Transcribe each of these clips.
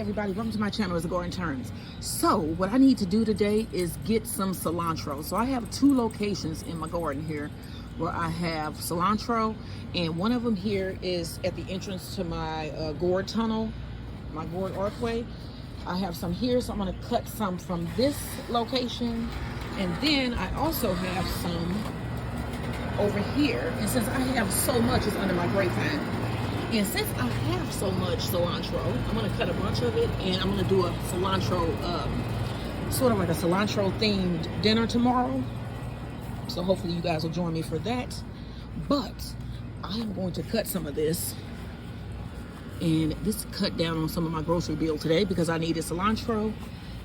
everybody, welcome to my channel. It's Garden Turns. So what I need to do today is get some cilantro. So I have two locations in my garden here where I have cilantro, and one of them here is at the entrance to my gourd tunnel, my gourd archway. I have some here, so I'm going to cut some from this location, and then I also have some over here. And since I have so much, it's under my grapevine. And since I have so much cilantro, I'm going to cut a bunch of it, and I'm going to do a cilantro, sort of like a cilantro themed dinner tomorrow. So hopefully you guys will join me for that. But I am going to cut some of this, and this cut down on some of my grocery bill today because I needed cilantro.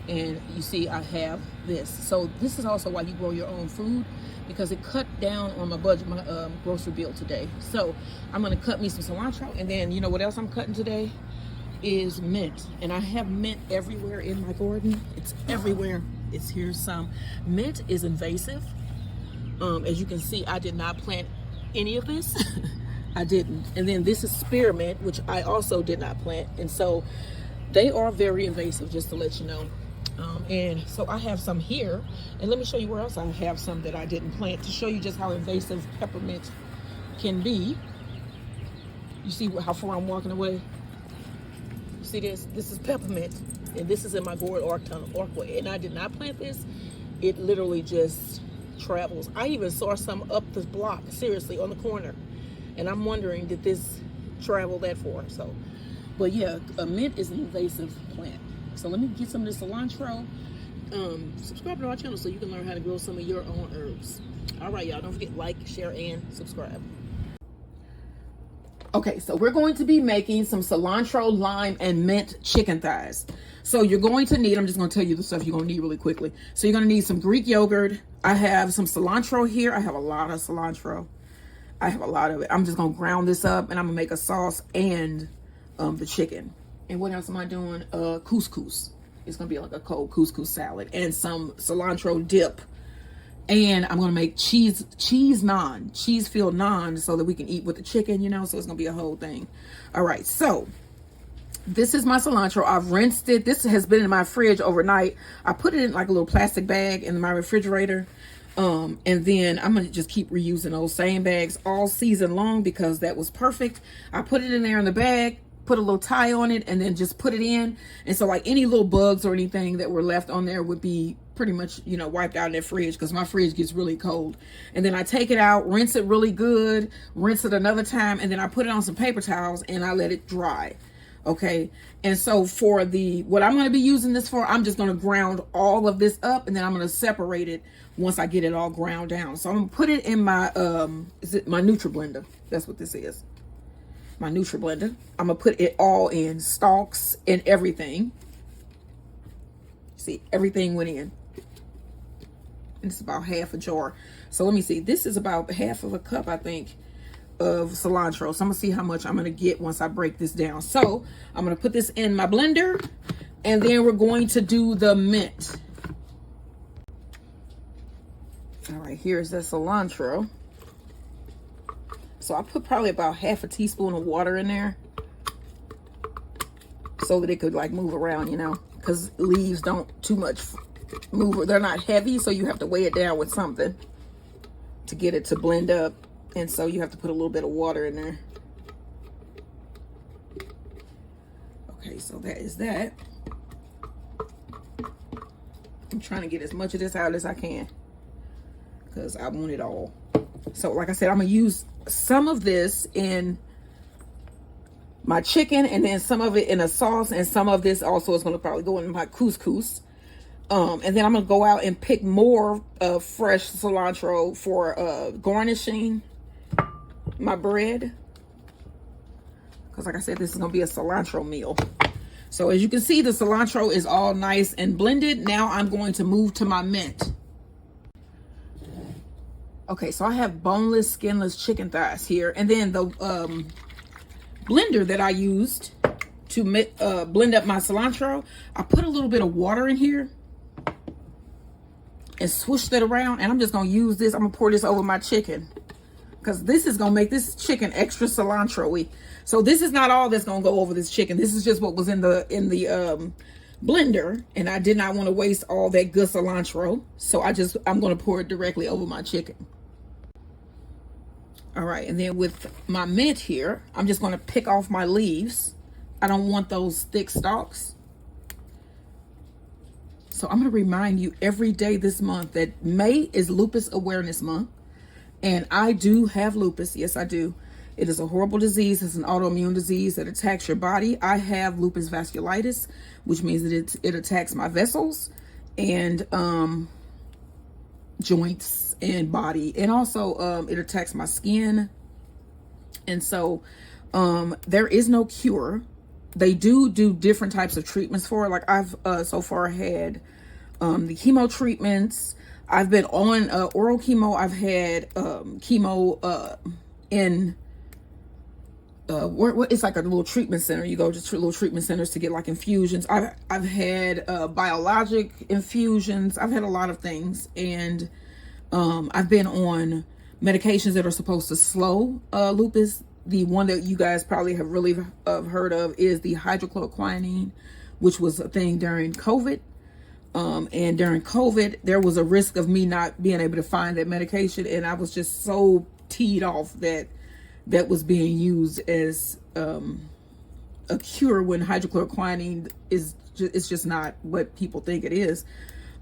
And you see I have this. So this is also why you grow your own food, because it cut down on my budget, my grocery bill today. So I'm gonna cut me some cilantro, and then you know what else I'm cutting today is mint. And I have mint everywhere in my garden. It's everywhere. It's here some. Mint is invasive. As you can see, I did not plant any of this. I didn't. And then this is spearmint, which I also did not plant. And so they are very invasive, just to let you know. And so I have some here, and let me show you where else I have some that I didn't plant, to show you just how invasive peppermint can be. You see how far I'm walking away? You see this? This is peppermint, and this is in my gourd archway, and I did not plant this. It literally just travels. I even saw some up this block, seriously, on the corner, and I'm wondering, did this travel that far? So, but yeah, a mint is an invasive plant. So let me get some of this cilantro. Subscribe to our channel so you can learn how to grow some of your own herbs. All right, y'all, don't forget, like, share, and subscribe. Okay, so we're going to be making some cilantro, lime, and mint chicken thighs. So you're going to need, I'm just going to tell you the stuff you're going to need really quickly. So you're going to need some Greek yogurt. I have some cilantro here. I have a lot of cilantro. I have a lot of it. I'm just going to ground this up, and I'm going to make a sauce and the chicken. And what else am I doing? Couscous. It's going to be like a cold couscous salad and some cilantro dip. And I'm going to make cheese naan, cheese-filled naan, so that we can eat with the chicken, you know, so it's going to be a whole thing. All right, so this is my cilantro. I've rinsed it. This has been in my fridge overnight. I put it in like a little plastic bag in my refrigerator. And then I'm going to just keep reusing those same bags all season long because that was perfect. I put it in there in the bag, put a little tie on it, and then just put it in. And so like any little bugs or anything that were left on there would be pretty much, you know, wiped out in that fridge, because my fridge gets really cold. And then I take it out, rinse it really good, rinse it another time, and then I put it on some paper towels and I let it dry. Okay. And so for what I'm going to be using this for, I'm just going to ground all of this up, and then I'm going to separate it once I get it all ground down. So I'm going to put it in my, my NutriBlender. That's what this is. My NutriBlender. I'm gonna put it all in, stalks and everything. See, everything went in. And it's about half a jar. So let me see. This is about half of a cup, I think, of cilantro. So I'm gonna see how much I'm gonna get once I break this down. So I'm gonna put this in my blender, and then we're going to do the mint. All right, here's the cilantro. So I put probably about half a teaspoon of water in there so that it could like move around, you know, because leaves don't too much move. They're not heavy, so you have to weigh it down with something to get it to blend up. And so you have to put a little bit of water in there. Okay, so that is that. I'm trying to get as much of this out as I can because I want it all. So like I said, I'm going to use some of this in my chicken, and then some of it in a sauce, and some of this also is going to probably go in my couscous. And then I'm going to go out and pick more fresh cilantro for garnishing my bread. Because like I said, this is going to be a cilantro meal. So as you can see, the cilantro is all nice and blended. Now I'm going to move to my mint. Okay, so I have boneless, skinless chicken thighs here. And then the blender that I used to blend up my cilantro, I put a little bit of water in here and swished it around. And I'm just going to use this. I'm going to pour this over my chicken. because this is gonna make this chicken extra cilantro-y. So this is not all that's gonna go over this chicken. This is just what was in the blender, and I did not want to waste all that good cilantro, so I'm gonna pour it directly over my chicken. All right, and then with my mint here, I'm just gonna pick off my leaves. I don't want those thick stalks. So I'm gonna remind you every day this month that May is Lupus Awareness Month, and I do have lupus. Yes, I do. It is a horrible disease. It's an autoimmune disease that attacks your body. I have lupus vasculitis, which means that it attacks my vessels and joints and body, and also it attacks my skin. And so there is no cure. They do different types of treatments for it. Like I've so far had the chemo treatments. I've been on oral chemo. I've had chemo in it's like a little treatment center. You go to little treatment centers to get like infusions. I've had biologic infusions. I've had a lot of things, and I've been on medications that are supposed to slow lupus. The one that you guys probably have really heard of is the hydrochloroquine, which was a thing during COVID. And during COVID, there was a risk of me not being able to find that medication, and I was just so teed off that was being used as a cure when hydrochloroquine it's just not what people think it is.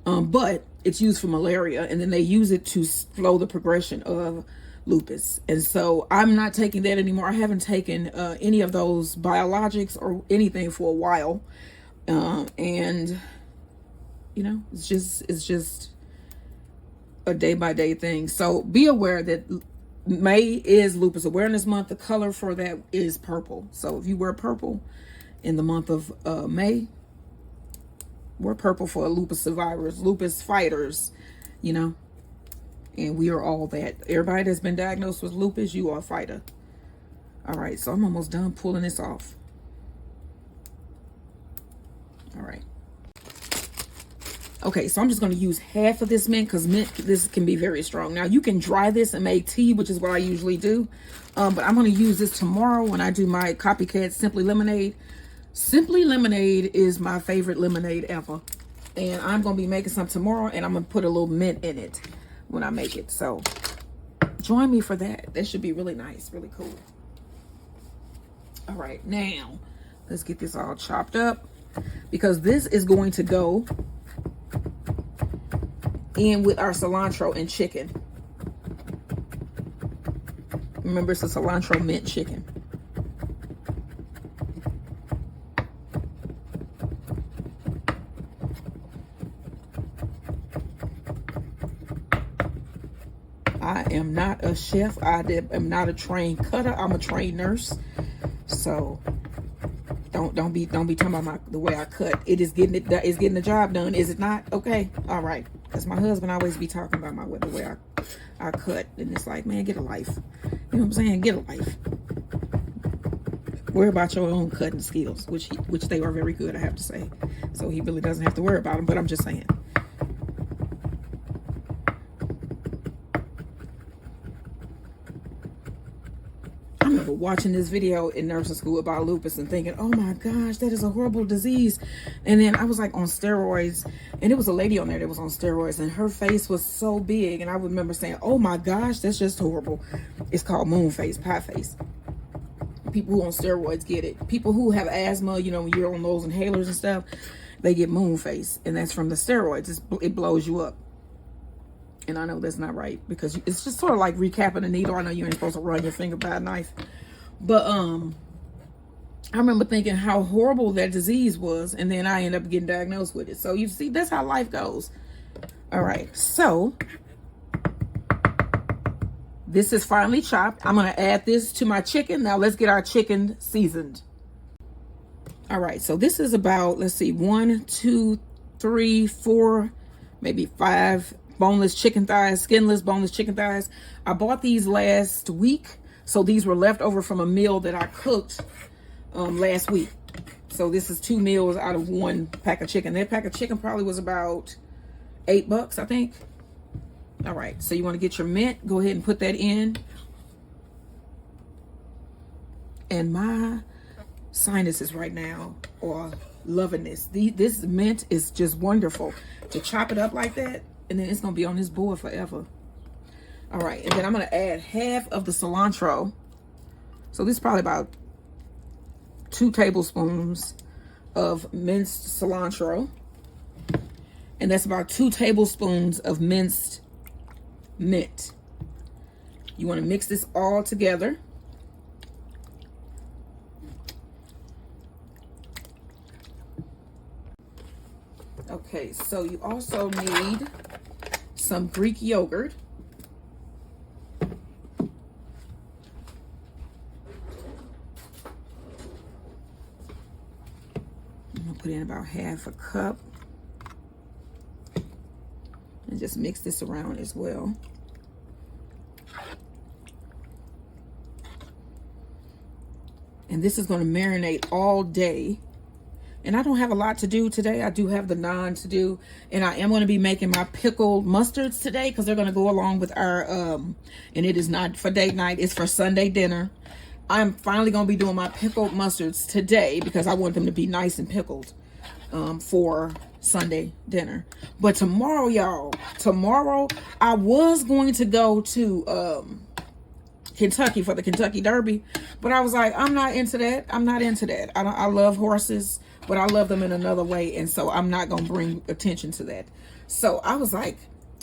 But it's used for malaria, and then they use it to slow the progression of lupus. And so I'm not taking that anymore. I haven't taken any of those biologics or anything for a while. And you know, it's just a day-by-day thing. So be aware that May is Lupus Awareness Month. The color for that is purple. So if you wear purple in the month of May, wear purple for lupus survivors, lupus fighters, you know. And we are all that. Everybody that's been diagnosed with lupus, you are a fighter. All right, so I'm almost done pulling this off. All right. Okay, so I'm just going to use half of this mint, because mint, this can be very strong. Now, you can dry this and make tea, which is what I usually do. But I'm going to use this tomorrow when I do my copycat Simply Lemonade. Simply Lemonade is my favorite lemonade ever. And I'm going to be making some tomorrow, and I'm going to put a little mint in it when I make it. So join me for that. That should be really nice, really cool. All right, now let's get this all chopped up, because this is going to go in with our cilantro and chicken. Remember, it's a cilantro mint chicken. I am not a chef. I am not a trained cutter. I'm a trained nurse. So don't be talking about the way I cut. It is getting the job done, is it not? Okay, all right. Because my husband always be talking about the way I cut, and it's like, man, get a life. You know what I'm saying? Get a life. Worry about your own cutting skills, which they are very good, I have to say. So he really doesn't have to worry about them. But I'm just saying. I remember watching this video in nursing school about lupus and thinking, oh my gosh, that is a horrible disease. And then I was like on steroids, and it was a lady on there that was on steroids, and her face was so big, and I remember saying, oh my gosh, that's just horrible. It's called moon face, pie face. People who on steroids get it. People who have asthma, you know, when you're on those inhalers and stuff, they get moon face, and that's from the steroids. It blows you up. And I know that's not right, because it's just sort of like recapping a needle. I know you ain't supposed to run your finger by a knife. But I remember thinking how horrible that disease was, and then I ended up getting diagnosed with it. So you see, that's how life goes. All right, so this is finely chopped. I'm going to add this to my chicken. Now let's get our chicken seasoned. All right, so this is about, let's see, 1, 2, 3, 4, maybe 5 boneless chicken thighs, skinless boneless chicken thighs. I bought these last week, so these were left over from a meal that I cooked last week. So this is 2 meals out of 1 pack of chicken. That pack of chicken probably was about $8, I think. All right, so you want to get your mint, go ahead and put that in. And my sinuses right now are loving this. This mint is just wonderful. To chop it up like that, and then it's gonna be on this board forever. All right, and then I'm gonna add half of the cilantro. So this is probably about 2 tablespoons of minced cilantro. And that's about 2 tablespoons of minced mint. You want to mix this all together. Okay, so you also need some Greek yogurt. I'm gonna put in about half a cup. And just mix this around as well. And this is going to marinate all day. And I don't have a lot to do today. I do have the naan to do. And I am going to be making my pickled mustards today because they're going to go along with our, and it is not for date night, it's for Sunday dinner. I'm finally going to be doing my pickled mustards today because I want them to be nice and pickled for Sunday dinner. But tomorrow, y'all, I was going to go to Kentucky for the Kentucky Derby, but I was like, I'm not into that. I love horses, but I love them in another way, and so I'm not gonna bring attention to that. So I was like,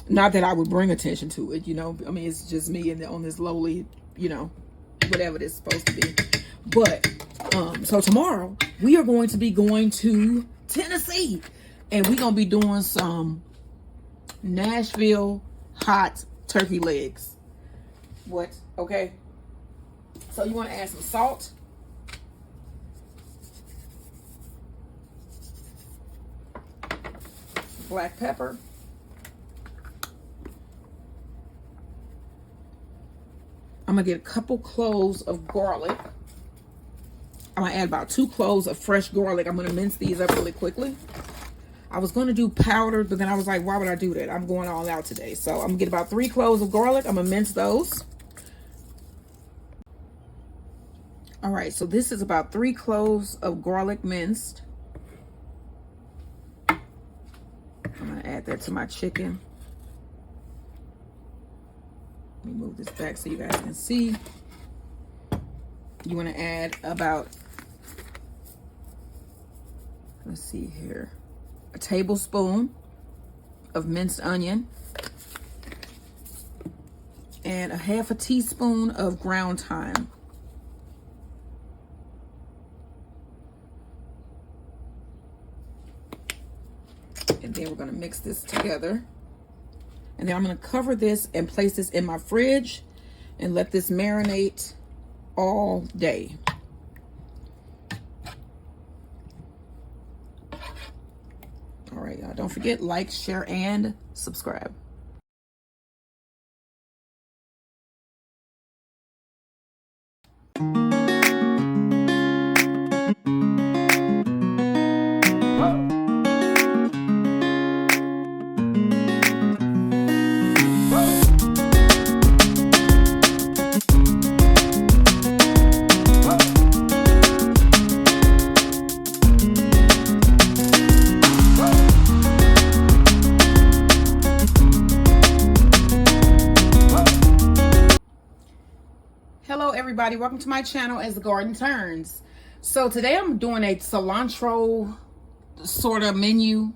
not that I would bring attention to it, you know, I mean, it's just me and on this lowly, you know, whatever it's supposed to be. But so tomorrow we are going to be going to Tennessee, and we're gonna be doing some Nashville hot turkey legs. What? Okay. So you want to add some salt. Black pepper. I'm going to get a couple cloves of garlic. I'm going to add about 2 cloves of fresh garlic. I'm going to mince these up really quickly. I was going to do powdered, but then I was like, why would I do that? I'm going all out today. So I'm going to get about 3 cloves of garlic. I'm going to mince those. All right, so this is about 3 cloves of garlic minced. I'm going to add that to my chicken. Let me move this back so you guys can see. You want to add about, let's see here, a tablespoon of minced onion and a half a teaspoon of ground thyme. And then we're going to mix this together. And then I'm going to cover this and place this in my fridge and let this marinate all day. All right, y'all. Don't forget, like, share, and subscribe. Hello everybody, welcome to my channel as the garden turns. So today I'm doing a cilantro sort of menu.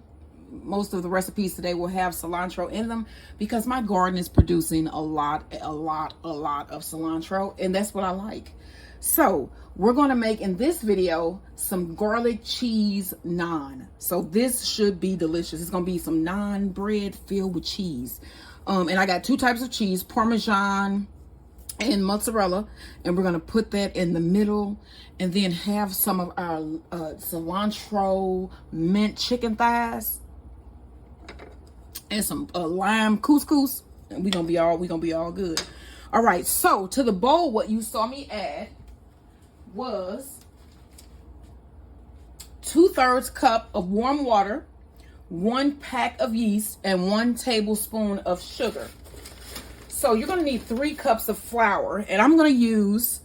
Most of the recipes today will have cilantro in them because my garden is producing a lot of cilantro, and that's what I like. So we're going to make in this video some garlic cheese naan. So this should be delicious. It's going to be some naan bread filled with cheese. And I got 2 types of cheese, Parmesan and mozzarella, and we're going to put that in the middle and then have some of our cilantro mint chicken thighs and some lime couscous, and we're gonna be all good. All right, so to the bowl, what you saw me add was 2/3 cup of warm water, 1 pack of yeast, and 1 tablespoon of sugar. So you're going to need 3 cups of flour, and I'm going to use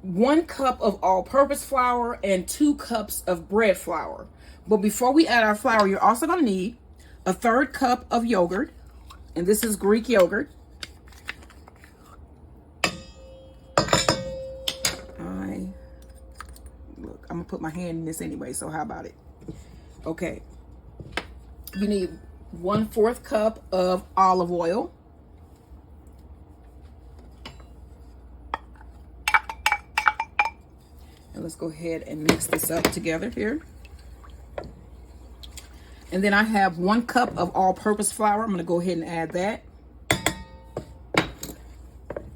1 cup of all-purpose flour and 2 cups of bread flour. But before we add our flour, you're also going to need a 1/3 cup of yogurt, and this is Greek yogurt. Look, I'm gonna put my hand in this anyway, so how about it? Okay. You need 1/4 cup of olive oil. And let's go ahead and mix this up together here. And then I have 1 cup of all-purpose flour. I'm going to go ahead and add that.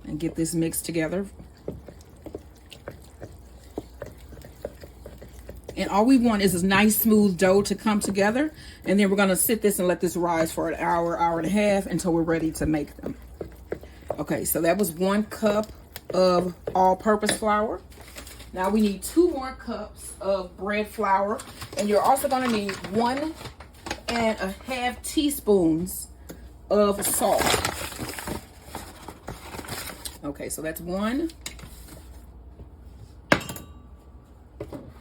And get this mixed together. And all we want is a nice smooth dough to come together. And then we're going to sit this and let this rise for an hour, hour and a half until we're ready to make them. Okay, so that was 1 cup of all-purpose flour. Now we need 2 more cups of bread flour. And you're also going to need 1.5 teaspoons of salt. Okay, so that's 1. And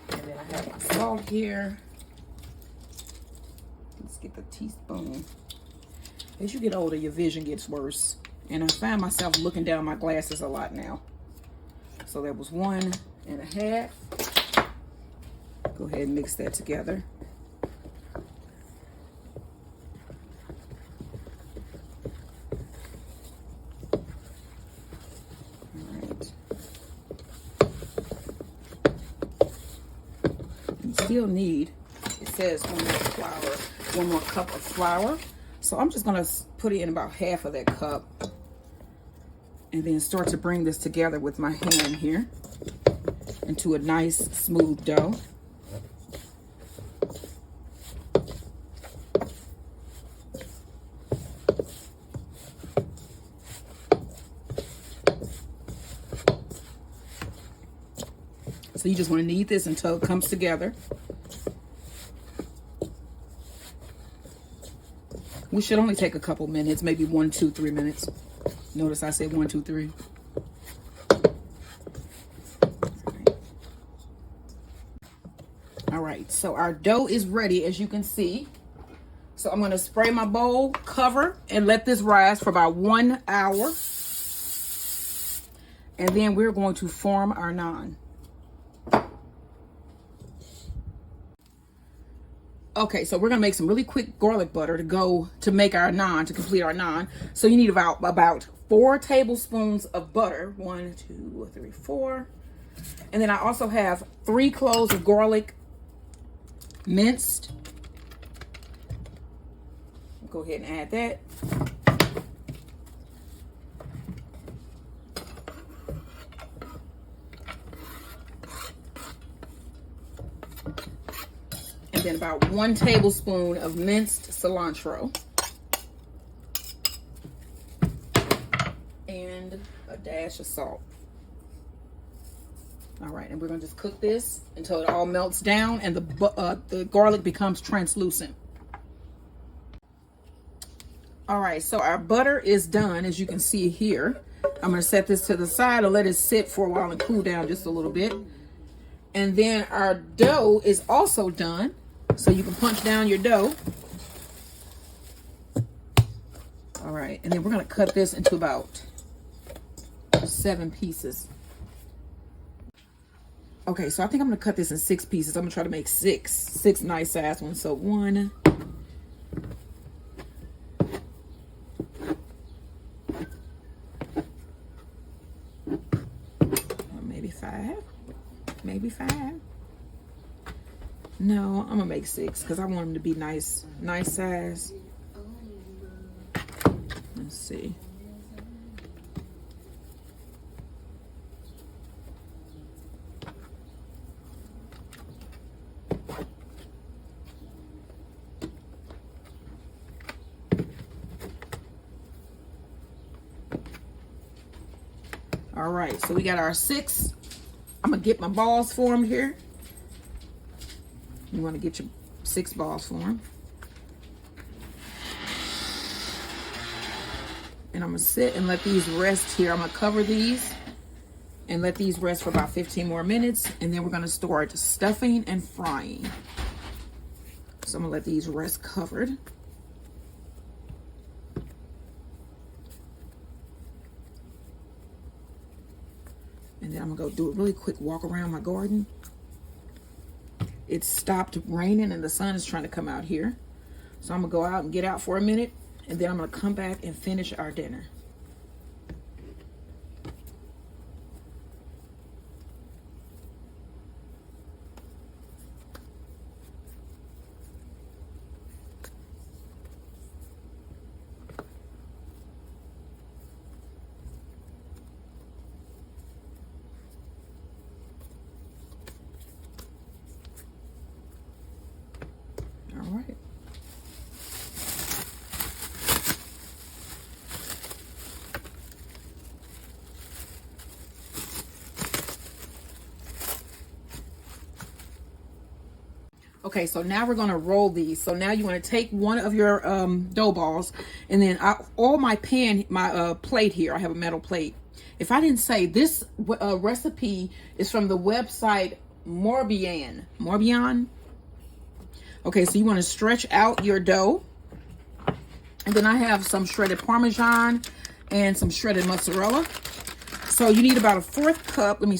then I have my salt here. Let's get the teaspoon. As you get older, your vision gets worse. And I find myself looking down my glasses a lot now. So that was 1.5. Go ahead and mix that together. Still need, it says 1 more cup of flour. So I'm just gonna put it in about half of that cup and then start to bring this together with my hand here into a nice smooth dough. So you just want to knead this until it comes together. We should only take a couple minutes, maybe 1, 2, 3 minutes. Notice I said 1, 2, 3. All right, so our dough is ready, as you can see. So I'm going to spray my bowl, cover, and let this rise for about 1 hour. And then we're going to form our naan. Okay, so we're gonna make some really quick garlic butter to make our naan, to complete our naan. So you need about 4 tablespoons of butter. 1, 2, 3, 4. And then I also have 3 cloves of garlic minced. Go ahead and add that. Then about 1 tablespoon of minced cilantro and a dash of salt. All right, and we're gonna just cook this until it all melts down and the garlic becomes translucent. All right, so our butter is done, as you can see here. I'm gonna set this to the side and let it sit for a while and cool down just a little bit. And then our dough is also done. So you can punch down your dough. All right, and then we're gonna cut this into about 7 pieces. Okay, so I think I'm gonna cut this in 6 pieces. I'm gonna try to make six nice size ones. So 1, maybe 5, maybe 5. No, I'm gonna make 6 because I want them to be nice size. Let's see. All right, so we got our 6. I'm gonna get my balls formed here. You want to get your 6 balls formed. And I'm going to sit and let these rest here. I'm going to cover these and let these rest for about 15 more minutes. And then we're gonna start stuffing and frying. So I'm gonna let these rest covered. And then I'm gonna go do a really quick walk around my garden. It stopped raining and the sun is trying to come out here. So I'm gonna go out and get out for a minute, and then I'm gonna come back and finish our dinner. All right. Okay, so now we're gonna roll these. So now you want to take one of your dough balls, and then all my plate here, I have a metal plate. If I didn't say, this recipe is from the website Morbihan. Okay, so you want to stretch out your dough, and then I have some shredded Parmesan and some shredded mozzarella. So you need about a 1/4 cup. Let me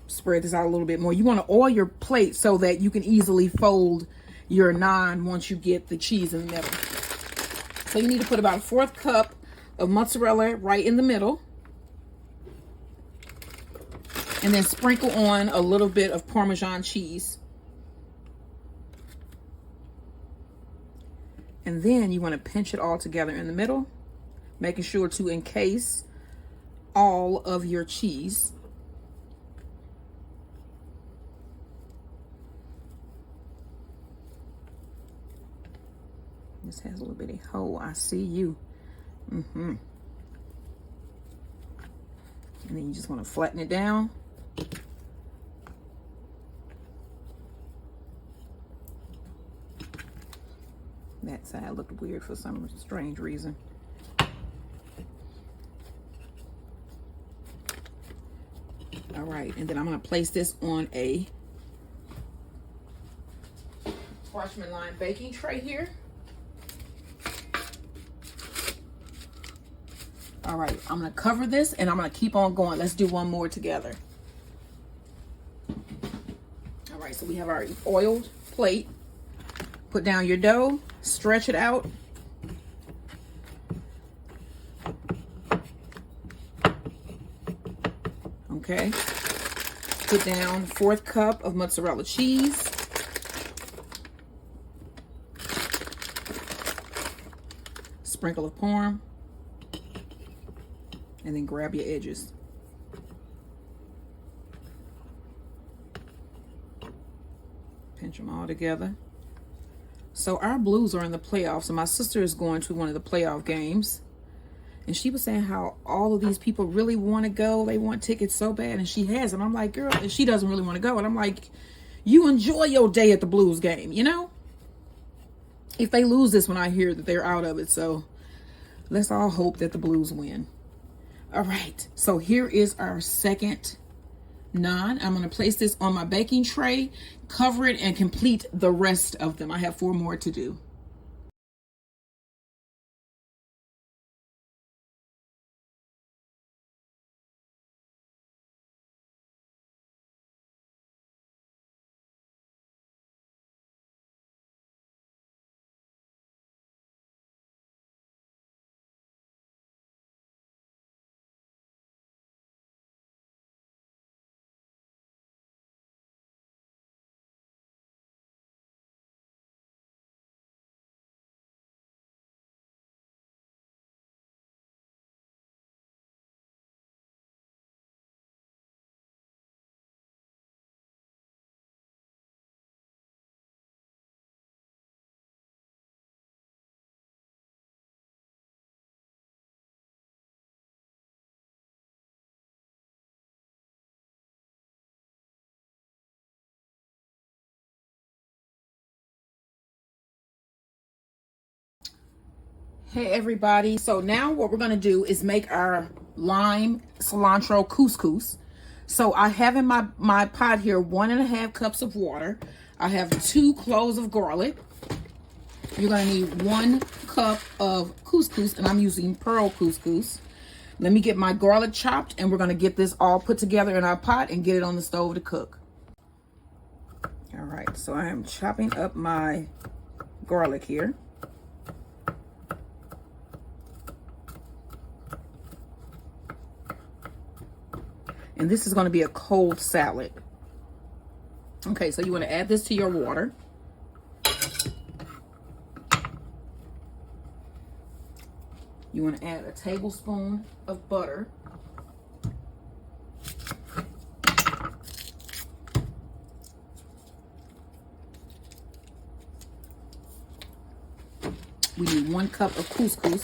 spread this out a little bit more. You want to oil your plate so that you can easily fold your naan once you get the cheese in the middle. So you need to put about a 1/4 cup of mozzarella right in the middle, and then sprinkle on a little bit of Parmesan cheese. And then you want to pinch it all together in the middle, making sure to encase all of your cheese. This has a little bitty hole. I see you. And then you just want to flatten it down. That side looked weird for some strange reason. All right, and then I'm going to place this on a parchment lined baking tray here. All right, I'm going to cover this and I'm going to keep on going. Let's do one more together. All right, so we have our oiled plate. Put down your dough, stretch it out. Okay. Put down 1/4 cup of mozzarella cheese. Sprinkle of parm. And then grab your edges. Pinch them all together. So our Blues are in the playoffs, and my sister is going to one of the playoff games. And she was saying how all of these people really want to go. They want tickets so bad, and she has them. I'm like, girl, and she doesn't really want to go. And I'm like, you enjoy your day at the Blues game, you know? If they lose this one, I hear that they're out of it. So let's all hope that the Blues win. All right, so here is our second naan. I'm going to place this on my baking tray, cover it, and complete the rest of them. I have 4 more to do. Hey everybody, so now what we're going to do is make our lime cilantro couscous. So I have in my pot here 1.5 cups of water. I have 2 cloves of garlic. You're gonna need 1 cup of couscous, and I'm using pearl couscous. Let me get my garlic chopped, and we're gonna get this all put together in our pot and get it on the stove to cook. All right, so I am chopping up my garlic here. And this is gonna be a cold salad. Okay, so you wanna add this to your water. You want to add a tablespoon of butter. We need 1 cup of couscous.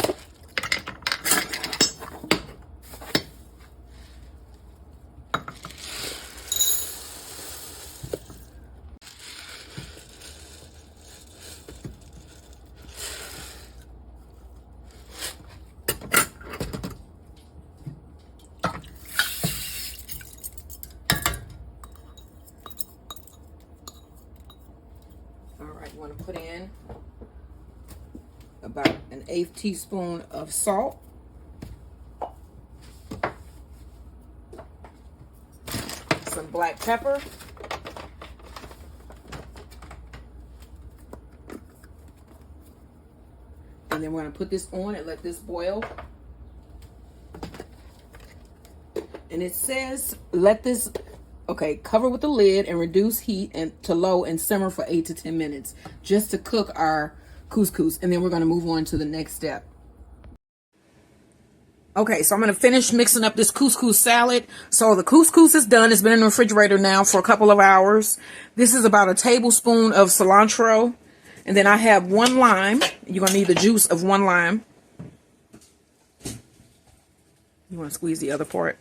You want to put in about 1/8 teaspoon of salt, some black pepper, and then we're going to put this on and let this boil. And it says let this cover with the lid and reduce heat to low and simmer for 8 to 10 minutes just to cook our couscous. And then we're going to move on to the next step. Okay, so I'm going to finish mixing up this couscous salad. So the couscous is done. It's been in the refrigerator now for a couple of hours. This is about 1 tablespoon of cilantro. And then I have 1 lime. You're going to need the juice of 1 lime. You want to squeeze the other part.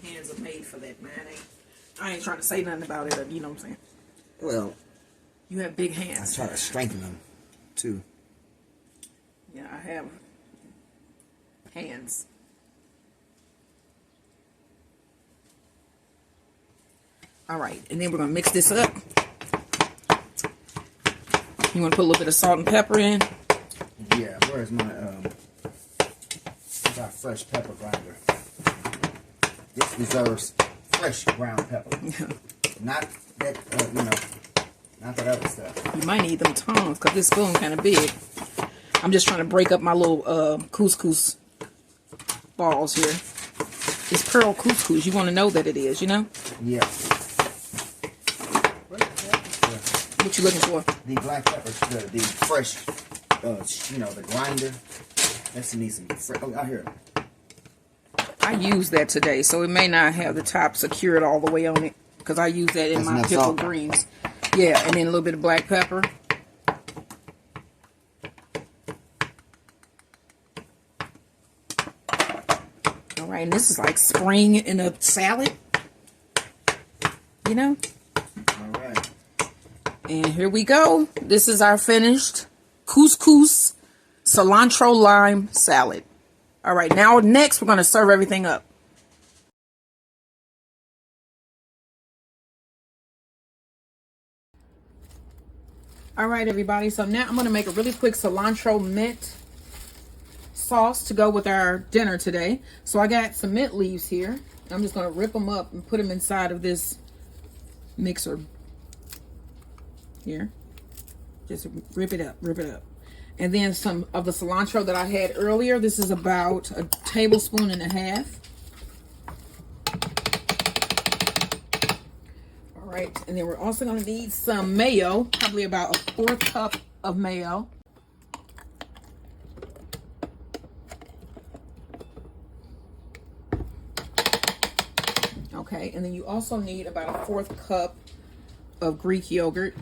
Hands are made for that, man. I ain't trying to say nothing about it, you know what I'm saying? Well, you have big hands. I try to strengthen them, too. Yeah, I have hands. All right, and then we're going to mix this up. You want to put a little bit of salt and pepper in? Yeah, where's my fresh pepper grinder? This deserves fresh ground pepper. Not that, not that other stuff. You might need them tongs because this spoon kind of big. I'm just trying to break up my little couscous balls here. It's pearl couscous. You want to know that it is, you know? Yeah. What you looking for? The black pepper, the fresh, the grinder. Let's need some fresh. Oh, out here. I used that today, so it may not have the top secured all the way on it because I use that in my pickled greens. Yeah, and then a little bit of black pepper. All right, and this is like spring in a salad, you know? All right. And here we go. This is our finished couscous cilantro lime salad. All right, now next we're going to serve everything up. All right, everybody. So now I'm going to make a really quick cilantro mint sauce to go with our dinner today. So I got some mint leaves here. I'm just going to rip them up and put them inside of this mixer here. Just rip it up, rip it up. And then some of the cilantro that I had earlier. This is about 1.5 tablespoons. All right, and then we're also going to need some mayo, probably about 1/4 cup of mayo. Okay, and then you also need about 1/4 cup of Greek yogurt.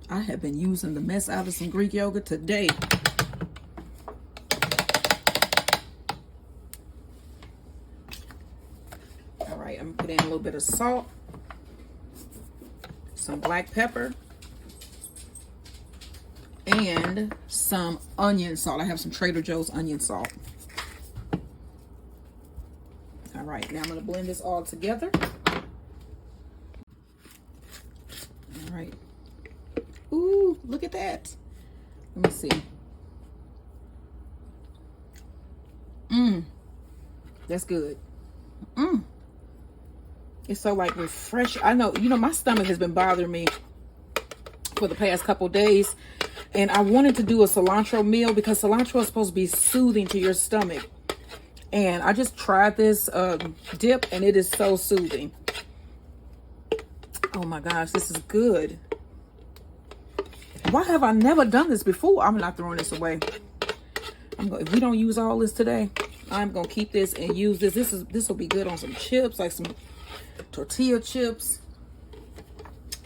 I have been using the mess out of some Greek yogurt today. I'm gonna put in a little bit of salt, some black pepper, and some onion salt. I have some Trader Joe's onion salt. All right, now I'm gonna blend this all together. All right. Ooh, look at that. Let me see. That's good. It's so like refreshing. I know, you know, my stomach has been bothering me for the past couple days, and I wanted to do a cilantro meal because cilantro is supposed to be soothing to your stomach. And I just tried this dip, and it is so soothing. Oh my gosh, this is good. Why have I never done this before? I'm not throwing this away. If we don't use all this today, I'm gonna keep this and use this. This will be good on some chips, like some tortilla chips.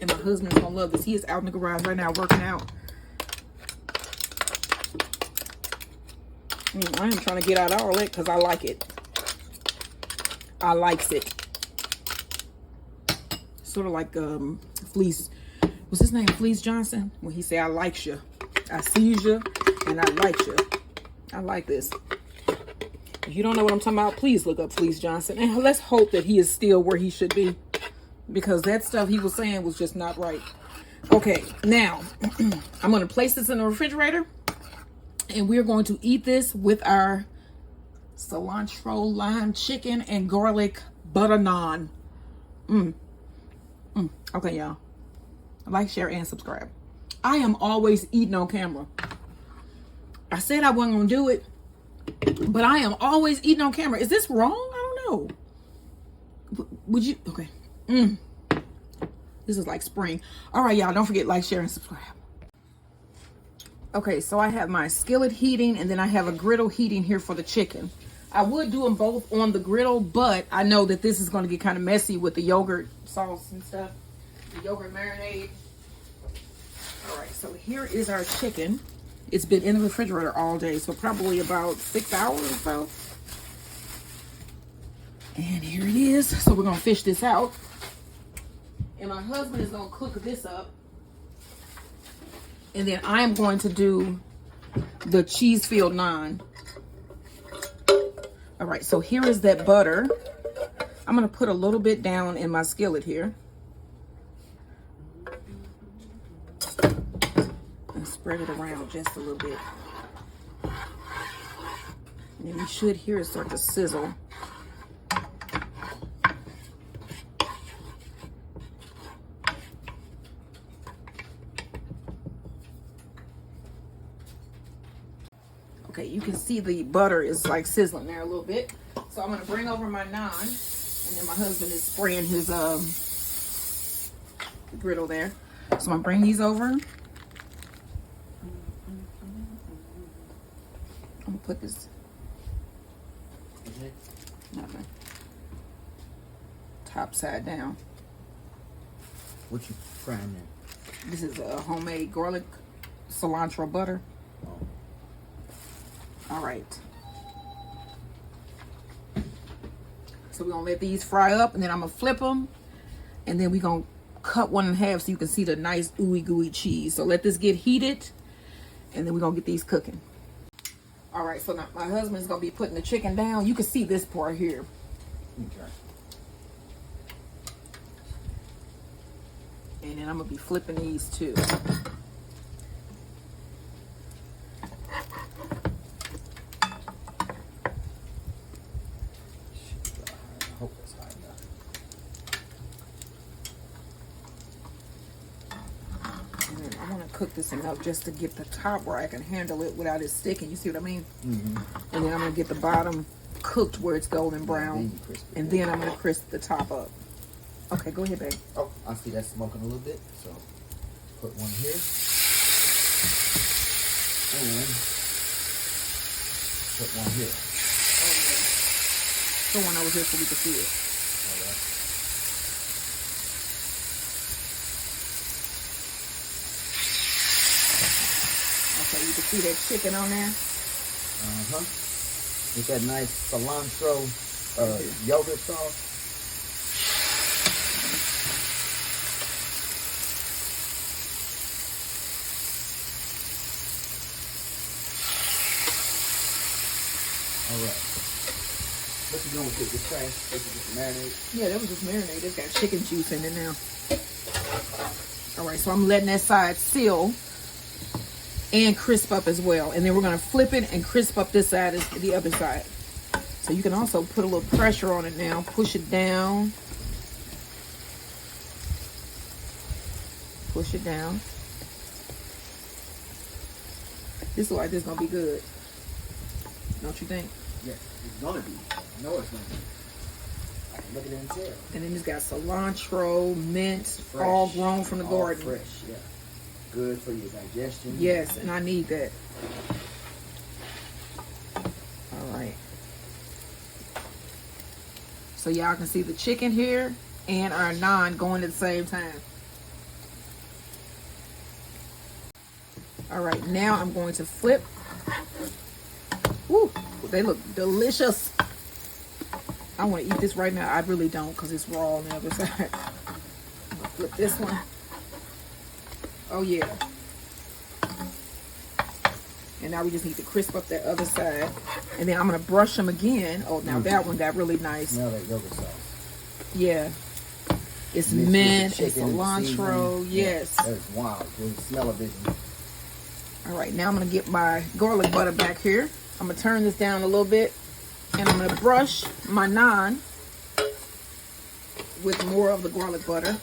And my husband's gonna love this. He is out in the garage right now working out. I am trying to get out all that because I like it. I likes it. Sort of like Fleece. What's his name? Fleece Johnson. When he say I likes you, I sees you, and I likes you. I like this. If you don't know what I'm talking about, please look up Fleece Johnson. And let's hope that he is still where he should be, because that stuff he was saying was just not right. Okay, now I'm going to place this in the refrigerator, and we're going to eat this with our cilantro lime chicken and garlic butter naan. Okay, y'all. Like, share, and subscribe. I am always eating on camera. I said I wasn't going to do it, but I am always eating on camera. Is this wrong? I don't know. Would you? Okay. This is like spring. All right, y'all. Don't forget, like, share, and subscribe. Okay, so I have my skillet heating, and then I have a griddle heating here for the chicken. I would do them both on the griddle, but I know that this is going to get kind of messy with the yogurt sauce and stuff. The yogurt marinade. All right, so here is our chicken. It's been in the refrigerator all day, so probably about 6 hours or so. And here it is. So we're gonna fish this out, and my husband is gonna cook this up, and then I am going to do the cheese-filled naan. All right, so here is that butter. I'm gonna put a little bit down in my skillet here. And spread it around just a little bit. And then you should hear it start to sizzle. Okay, you can see the butter is like sizzling there a little bit. So I'm gonna bring over my naan, and then my husband is spraying his griddle there. So I'm gonna bring these over. I'm gonna put this. Nothing. Top side down. What you frying in? This is a homemade garlic cilantro butter. Oh. All right. So we're gonna let these fry up, and then I'm gonna flip them, and then we're gonna cut one in half so you can see the nice ooey gooey cheese. So let this get heated, and then we're gonna get these cooking. All right, so now my husband's gonna be putting the chicken down. You can see this part here. Okay. And then I'm gonna be flipping these too. I hope that's high enough. And then I want to cook this enough just to get the top where I can handle it without it sticking. You see what I mean? Mm-hmm. And then I'm gonna get the bottom cooked where it's golden brown, and then I'm gonna crisp the top up. Okay, go ahead, babe. Oh, I see that's smoking a little bit, so put one here. And put one here. Okay. Throw one over here so we can see it. Alright. Okay, you can see that chicken on there. Uh-huh. With that nice cilantro yogurt sauce. All right. What you doing with this? This trash? This is just marinade? Yeah, that was just marinade. It's got chicken juice in it now. All right, so I'm letting that side seal and crisp up as well. And then we're going to flip it and crisp up this side as the other side. So you can also put a little pressure on it now. Push it down. Push it down. This looks like this is going to be good. Don't you think? Yes, it's going to be. I know it's going to be. I can look at it and tell. And then it's got cilantro, mint, Fresh. all grown from the All garden. fresh, yeah. Good for your digestion. Yes, and I need that. All right. So y'all can see the chicken here and our naan going at the same time. All right, now I'm going to flip. Woo, they look delicious. I want to eat this right now. I really don't because it's raw on the other side. I'm gonna flip this one. Oh yeah. And now we just need to crisp up that other side. And then I'm going to brush them again. Oh, now that one got really nice. Smell that yogurt sauce. Yeah. It's Mixed with mint, the it's chicken, cilantro. seasoning. Yes. Yeah, that is wild. You can smell of it. All right, now I'm going to get my garlic butter back here. I'm going to turn this down a little bit. And I'm going to brush my naan with more of the garlic butter.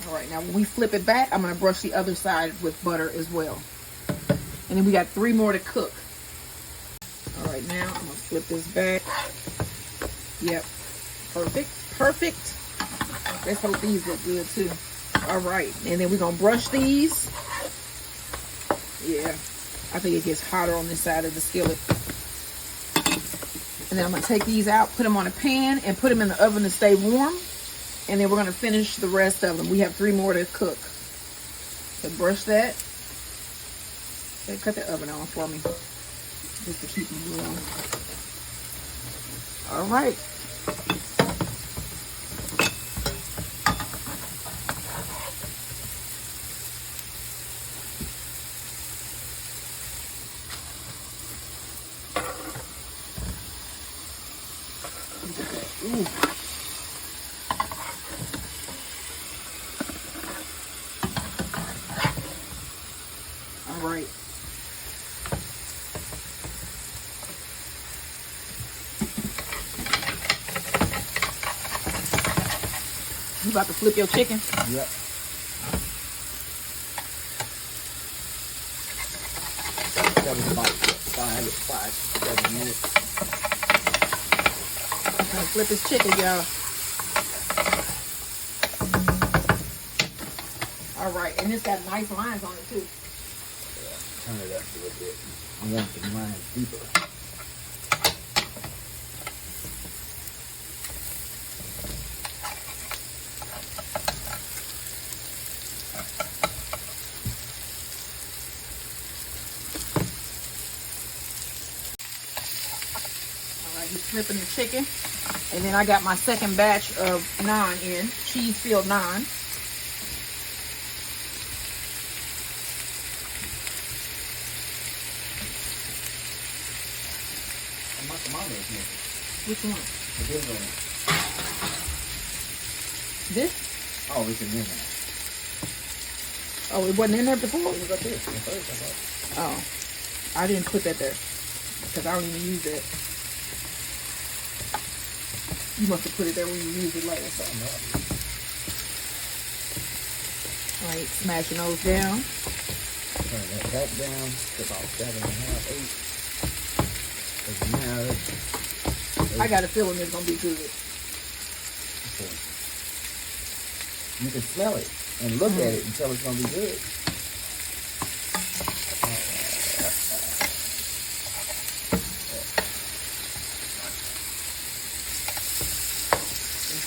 All right, now when we flip it back, I'm going to brush the other side with butter as well. And then we got 3 more to cook. All right, now I'm going to flip this back. Yep, perfect, perfect. Let's hope these look good too. All right, and then we're going to brush these. Yeah, I think it gets hotter on this side of the skillet. And then I'm going to take these out, put them on a pan, and put them in the oven to stay warm. And then we're going to finish the rest of them. We have 3 more to cook. So brush that. Okay, cut the oven on for me. Just to keep them warm. All right. Ooh. All right. You about to flip your chicken? Yep. That was about 5 minutes. I'm gonna flip his chicken, y'all. All right, and it's got nice lines on it too. Yeah, turn it up a little bit. I want the lines deeper. He's flipping the chicken. And then I got my second batch of naan in, cheese-filled naan. My tomato is missing. Which one? The big one. This? Oh, it's in there. Oh, it wasn't in there before? It was up there. First, I thought. Oh, I didn't put that there because I don't even use that. You must have put it there when you used it later. So. All right, smashing those down. Turn that back down to about 7.5, 8. Now, I got a feeling it's gonna be good. okay. You can smell it and look at it and tell it's gonna be good.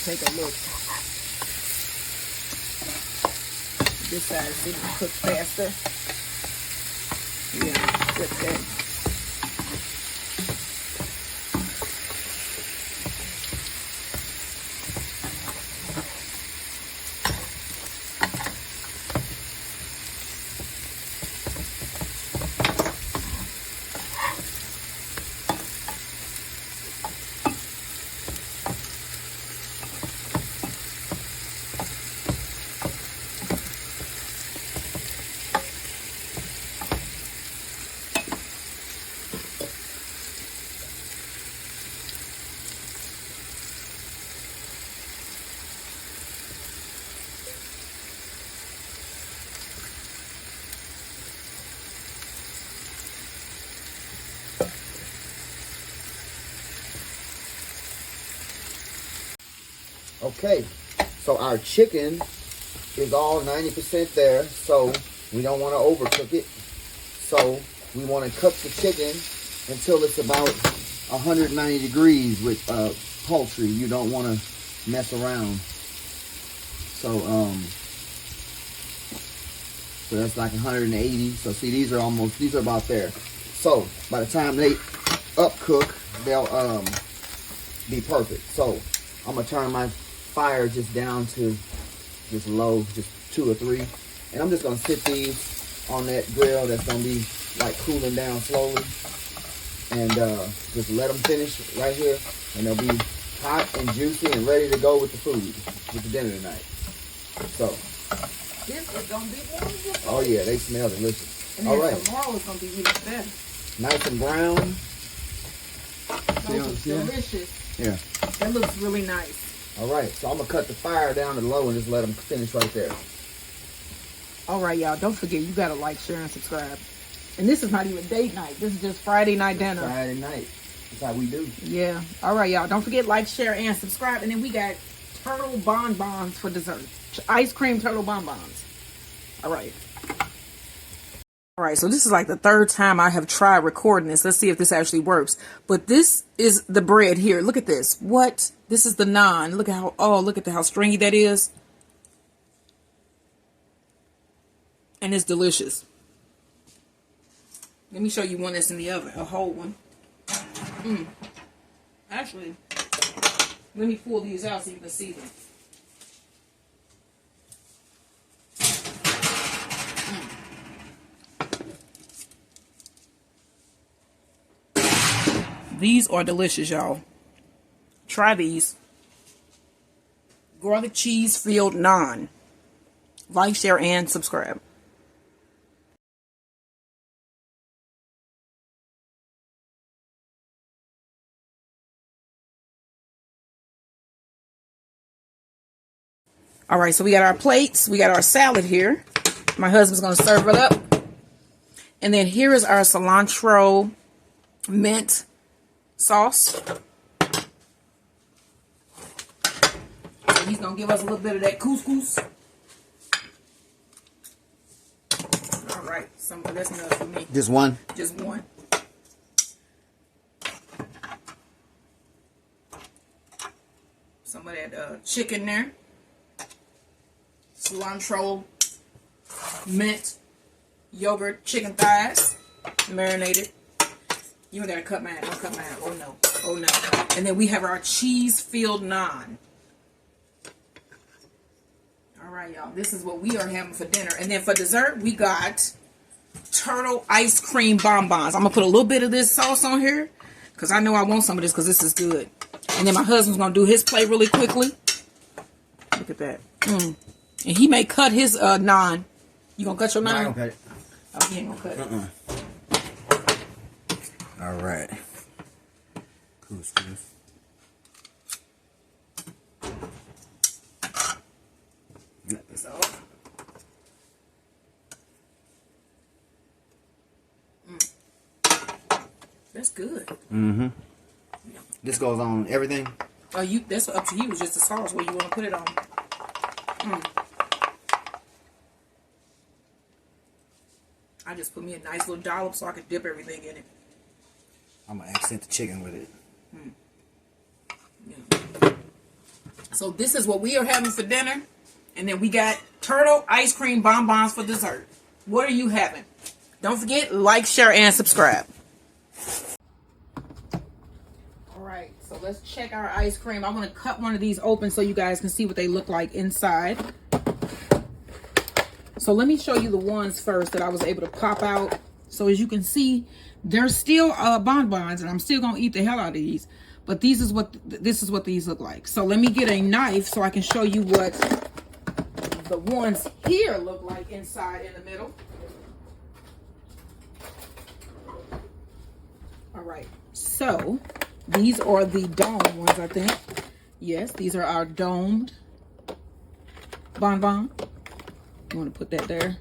Take a look. This side is going to cook faster. Yeah, flip that. Okay, so our chicken is all 90% there, so we don't want to overcook it. So we want to cook the chicken until it's about 190 degrees with poultry. You don't want to mess around. So so that's like 180. So see, these are about there. So by the time they up cook, they'll be perfect. So I'm gonna turn my fire just down to just low, just 2 or 3, and I'm just gonna sit these on that grill that's gonna be like cooling down slowly, and just let them finish right here, and they'll be hot and juicy and ready to go with the food, with the dinner tonight. So This is gonna be wonderful. oh yeah, they smell delicious. And All then right, tomorrow is gonna be even better. nice and brown. Those are delicious. Yeah. That looks really nice. All right, so I'm gonna cut the fire down to low and just let them finish right there. All right, y'all. Don't forget, you gotta like, share, and subscribe. And this is not even date night. This is just Friday night dinner. Friday night. That's how we do. Yeah. All right, y'all. Don't forget, like, share, and subscribe. And then we got turtle bonbons for dessert. Ice cream turtle bonbons. All right. All right, so this is like the 3rd time I have tried recording this. Let's see if this actually works. But this is the bread here. Look at this. What? This is the naan. Look at how, oh, look at how stringy that is. And it's delicious. Let me show you one that's in the oven, a whole one. Actually, let me pull these out so you can see them. These are delicious, y'all. Try these. Garlic cheese filled naan. Like, share, and subscribe. All right, so we got our plates. We got our salad here. My husband's going to serve it up. And then here is our cilantro mint sauce. So he's going to give us a little bit of that couscous. All right, that's enough for me. Just one? Just one. Some of that chicken there. Cilantro, mint, yogurt, chicken thighs, marinated. You ain't gotta cut mine. Don't cut mine. Oh no. Oh no. And then we have our cheese-filled naan. All right, y'all. This is what we are having for dinner. And then for dessert, we got turtle ice cream bonbons. I'm gonna put a little bit of this sauce on here because I know I want some of this because this is good. And then my husband's gonna do his plate really quickly. Look at that. And he may cut his naan. You gonna cut your naan? No, I don't cut it. Oh, he ain't gonna cut it. All right. Couscous. Cut this off. That's good. Mm-hmm. This goes on everything? Oh, that's up to you. It's just the sauce where you want to put it on. I just put me a nice little dollop so I can dip everything in it. I'm going to accent the chicken with it. Yeah. So this is what we are having for dinner. And then we got turtle ice cream bonbons for dessert. What are you having? Don't forget, like, share, and subscribe. Alright, so let's check our ice cream. I want to cut one of these open so you guys can see what they look like inside. So let me show you the ones first that I was able to pop out. So as you can see, they're still bonbons, and I'm still gonna eat the hell out of these. But this is what these look like. So let me get a knife so I can show you what the ones here look like inside in the middle. All right. So these are the domed ones, I think. Yes, these are our domed bonbon. You want to put that there?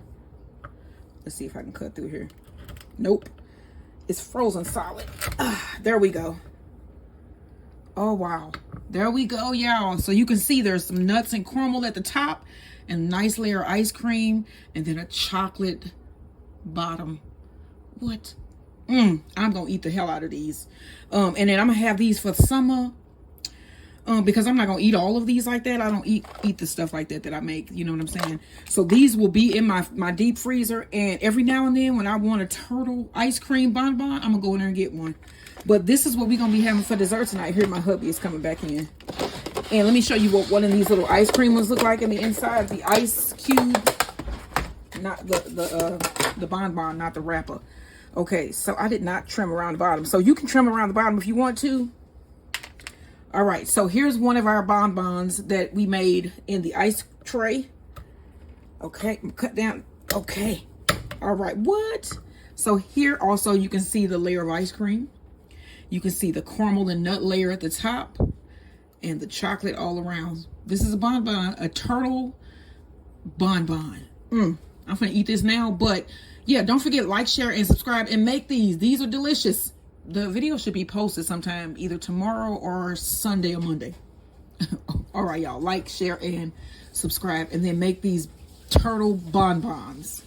Let's see if I can cut through here. Nope. It's frozen solid. There we go. Oh, wow. There we go, y'all. So you can see there's some nuts and caramel at the top and a nice layer of ice cream and then a chocolate bottom. What? I'm going to eat the hell out of these. And then I'm going to have these for summer. Because I'm not going to eat all of these like that. I don't eat the stuff like that I make. You know what I'm saying? So these will be in my deep freezer. And every now and then when I want a turtle ice cream bonbon, I'm going to go in there and get one. But this is what we're going to be having for dessert tonight. Here my hubby is coming back in. And let me show you what one of these little ice cream ones look like in the inside. The ice cube. Not the bonbon, not the wrapper. Okay, so I did not trim around the bottom. So you can trim around the bottom if you want to. All right, so here's one of our bonbons that we made in the ice tray. Okay, cut down. Okay. All right, what? So here also you can see the layer of ice cream. You can see the caramel and nut layer at the top and the chocolate all around. This is a bonbon, a turtle bonbon. I'm gonna eat this now, but yeah, don't forget, like, share, and subscribe, and make these. These are delicious. The video should be posted sometime either tomorrow or Sunday or Monday. All right, y'all. Like, share, and subscribe. And then make these turtle bonbons.